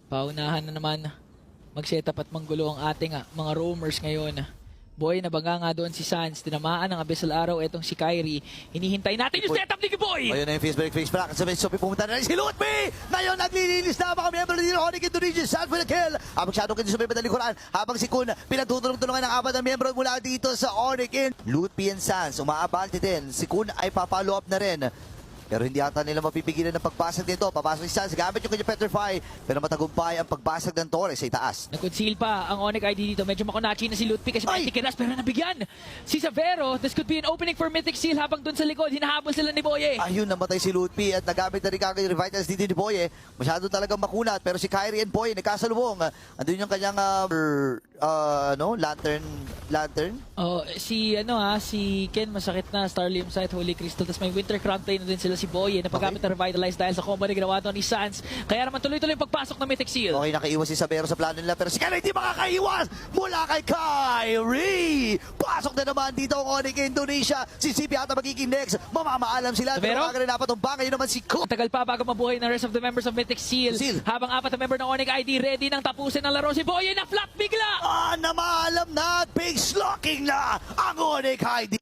Paunahan na naman mag-setup at manggulo ang ating mga roamers ngayon. Boy, nabanga nga doon si Sans. Tinamaan ng Abyssal Arrow. Etong si Kyrie. Hinihintay natin yung setup ni Boy! Ayun na yung face break, face back. Sa Sophie pumunta na rin si Lutfi! Ngayon, naglilinis na mga miyembro ni Onyx Indonesia. Saan for the kill? Habang shadow kayo sa may likuran. Habang si Kun, pinagtutulong-tulungan ng apat na miyembro mula dito sa Onyx. Lutfi and Sans, umaabante din. Si Kun ay pa-follow up na rin. Pero hindi ata nila mapipigilan ng pagbasag dito. Papasok si Sans, gamit yung kanyang Petrify. Pero matagumpay ang pagbasag ng Torres sa itaas. Nag-conceal pa ang Onyx ID dito. Medyo makunachi na si Lutfi kasi may tikiras pero nabigyan. Si Savero, this could be an opening for Mythic Seal habang dun sa likod. Hinahabol sila ni Boye. Ayun, namatay si Lutfi at nagamit na rin kagad yung Revitals dito ni Boye. Masyado talagang makunat. Pero si Kyrie and Boye nagkasalubong. Andun yung kanyang lantern. Oh, si Ken masakit na Starlium Sight, Holy Crystal. Tapos may Winter Crown play na din sila si Boye na paggamit na Revitalize dahil sa combo na ginawa doon ni Sans. Kaya naman tuloy-tuloy yung pagpasok ng Mythic Seal. Okay, nakaiwas si Savero sa plano nila pero si Kyrie hindi makakaiwas mula kay Kyrie. Pasok na naman dito ang Onyx Indonesia. Si CP ata magiging next. Mamamaalam sila. Pero kagad dapat tumbang. Ngayon naman si Cook. Tagal pa bago mabuhay ng rest of the members of Mythic Seal. Habang apat na member ng Onyx ID ready nang tapusin ang laro si Boye na flat bigla. Namaalam na at big slocking na ang Onyx ID.